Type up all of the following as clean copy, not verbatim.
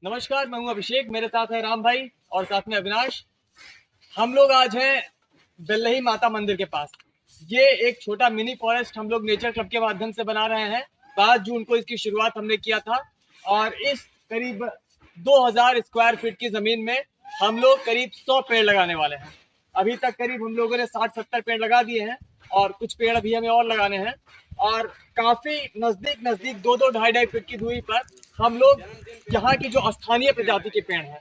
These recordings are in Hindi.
नमस्कार, मैं हूं अभिषेक। मेरे साथ है राम भाई और साथ में अविनाश। हम लोग आज हैं बेल्लही माता मंदिर के पास। ये एक छोटा मिनी फॉरेस्ट हम लोग नेचर क्लब के माध्यम से बना रहे हैं। 5 जून को इसकी शुरुआत हमने किया था और इस करीब 2000 स्क्वायर फीट की जमीन में हम लोग करीब 100 पेड़ लगाने वाले हैं। अभी तक करीब हम लोगों ने 60-70 पेड़ लगा दिए हैं और कुछ पेड़ अभी हमें और लगाने हैं। और काफी नजदीक नजदीक 2-2 ढाई फीट की दूरी पर हम लोग यहाँ की जो स्थानीय प्रजाति के पेड़ हैं,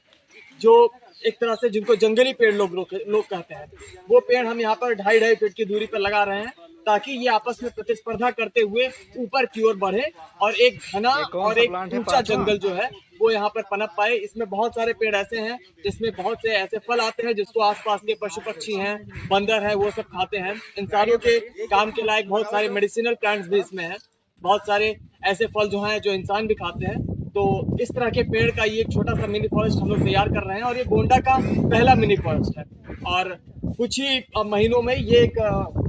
जो एक तरह से जिनको जंगली पेड़ लोग कहते हैं, वो पेड़ हम यहाँ पर ढाई फीट की दूरी पर लगा रहे हैं ताकि ये आपस में प्रतिस्पर्धा करते हुए ऊपर की ओर बढ़े और एक घना और एक ऊंचा जंगल जो है वो यहाँ पर पनप पाए। इसमें बहुत सारे पेड़ ऐसे हैं जिसमें बहुत से ऐसे फल आते हैं जिसको आसपास के पशु पक्षी हैं, बंदर हैं, वो सब खाते हैं। इन सारों के काम के लायक बहुत सारे मेडिसिनल प्लांट्स भी इसमें हैं। बहुत सारे ऐसे फल जो हैं जो इंसान भी खाते हैं। तो इस तरह के पेड़ का ये एक छोटा सा मिनी फॉरेस्ट हम लोग तैयार कर रहे हैं और ये गोंडा का पहला मिनी फॉरेस्ट है। और कुछ ही महीनों में ये एक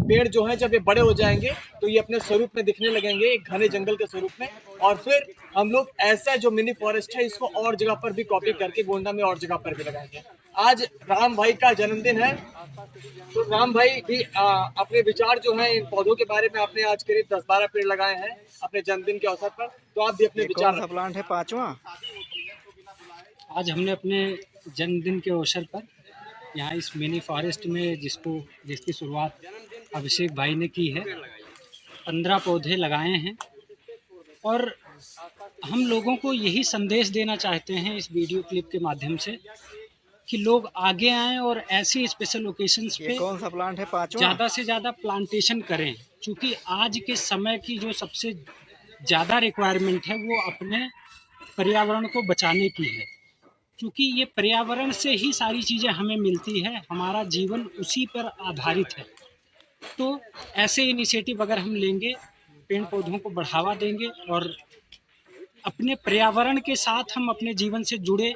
पेड़ जो है जब ये बड़े हो जाएंगे तो ये अपने स्वरूप में दिखने लगेंगे, एक घने जंगल के स्वरूप में। और फिर हम लोग ऐसा जो मिनी फॉरेस्ट है इसको और जगह पर भी कॉपी करके गोंडा में और जगह पर भी लगाएंगे। आज राम भाई का जन्मदिन है, तो राम भाई भी अपने विचार जो है इन पौधों के बारे में, आपने आज करीब 10-12 पेड़ लगाए हैं अपने जन्मदिन के अवसर पर, तो आप भी अपने विचार। कौन सा प्लांट है पांचवा? आज हमने अपने जन्मदिन के अवसर पर यहाँ इस मिनी फॉरेस्ट में जिसकी शुरुआत अभिषेक भाई ने की है, 15 पौधे लगाए हैं। और हम लोगों को यही संदेश देना चाहते हैं इस वीडियो क्लिप के माध्यम से कि लोग आगे आएं और ऐसी स्पेशल ओकेशंस पे कौन सा प्लांट है पांचवा? ज़्यादा से ज़्यादा प्लांटेशन करें, क्योंकि आज के समय की जो सबसे ज़्यादा रिक्वायरमेंट है वो अपने पर्यावरण को बचाने की है। क्योंकि ये पर्यावरण से ही सारी चीज़ें हमें मिलती है, हमारा जीवन उसी पर आधारित है। तो ऐसे इनिशिएटिव अगर हम लेंगे, पेड़ पौधों को बढ़ावा देंगे और अपने पर्यावरण के साथ हम अपने जीवन से जुड़े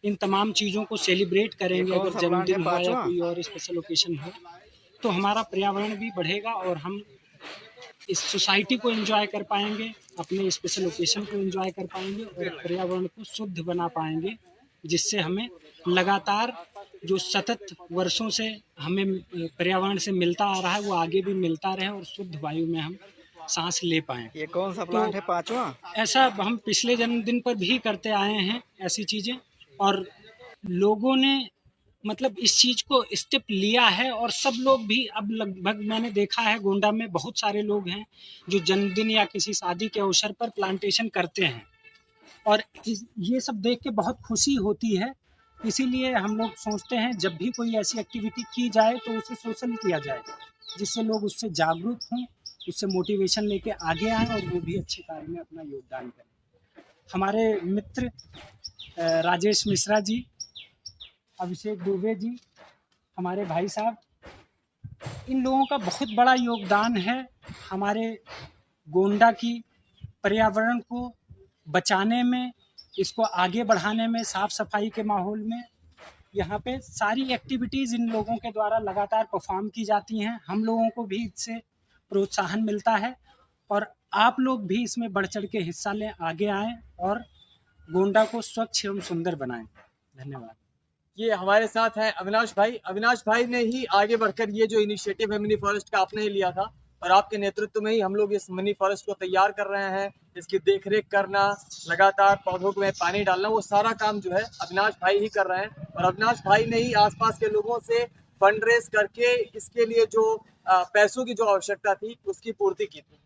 इन तमाम चीज़ों को सेलिब्रेट करेंगे, अगर जन्मदिन हो या कोई और स्पेशल ओकेशन हो, तो हमारा पर्यावरण भी बढ़ेगा और हम इस सोसाइटी को एंजॉय कर पाएंगे, अपने स्पेशल ओकेशन को एंजॉय कर पाएंगे और पर्यावरण को शुद्ध बना पाएंगे, जिससे हमें लगातार जो सतत वर्षों से हमें पर्यावरण से मिलता आ रहा है वो आगे भी मिलता रहे और शुद्ध वायु में हम सांस ले पाएँ। ये कौन सा प्लांट है पांचवा? ऐसा हम पिछले जन्मदिन पर भी करते आए हैं ऐसी चीज़ें, और लोगों ने मतलब इस चीज़ को स्टेप लिया है और सब लोग भी अब लगभग मैंने देखा है गोंडा में बहुत सारे लोग हैं जो जन्मदिन या किसी शादी के अवसर पर प्लांटेशन करते हैं। और ये सब देख के बहुत खुशी होती है। इसीलिए हम लोग सोचते हैं जब भी कोई ऐसी एक्टिविटी की जाए तो उसे सोशल किया जाए, जिससे लोग उससे जागरूक हों, उससे मोटिवेशन लेके आगे आएँ और वो भी अच्छे कार्य में अपना योगदान करें। हमारे मित्र राजेश मिश्रा जी, अभिषेक दुबे जी, हमारे भाई साहब, इन लोगों का बहुत बड़ा योगदान है हमारे गोंडा की पर्यावरण को बचाने में, इसको आगे बढ़ाने में, साफ सफाई के माहौल में। यहाँ पे सारी एक्टिविटीज़ इन लोगों के द्वारा लगातार परफॉर्म की जाती हैं। हम लोगों को भी इससे प्रोत्साहन मिलता है और आप लोग भी इसमें बढ़ चढ़ के हिस्सा लें, आगे आएँ और गोंडा को स्वच्छ एवं सुंदर बनाएं। धन्यवाद। ये हमारे साथ है अविनाश भाई। अविनाश भाई ने ही आगे बढ़कर ये जो इनिशिएटिव है मिनी फॉरेस्ट का आपने ही लिया था और आपके नेतृत्व में ही हम लोग इस मिनी फॉरेस्ट को तैयार कर रहे हैं। इसकी देखरेख करना, लगातार पौधों में पानी डालना, वो सारा काम जो है अविनाश भाई ही कर रहे हैं। और अविनाश भाई ने ही आसपास के लोगों से फंड रेज करके इसके लिए जो पैसों की जो आवश्यकता थी उसकी पूर्ति की थी।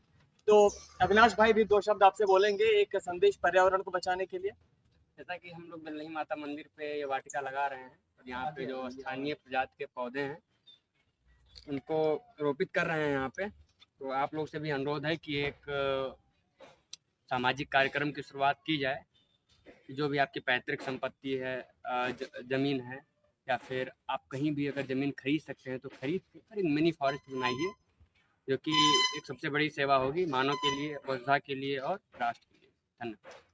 तो अविनाश भाई भी 2 शब्द आपसे बोलेंगे, एक संदेश पर्यावरण को बचाने के लिए। जैसा कि हम लोग बेल्लही माता मंदिर पे ये वाटिका लगा रहे हैं और यहाँ पे जो स्थानीय प्रजाति के पौधे हैं उनको रोपित कर रहे हैं यहाँ पे, तो आप लोग से भी अनुरोध है कि एक सामाजिक कार्यक्रम की शुरुआत की जाए। जो भी आपकी पैतृक संपत्ति है, ज़मीन है, या फिर आप कहीं भी अगर ज़मीन खरीद सकते हैं तो खरीद कर एक मिनी फॉरेस्ट बनाइए, जो कि एक सबसे बड़ी सेवा होगी मानव के लिए, पौधा के लिए और राष्ट्र के लिए। धन्यवाद।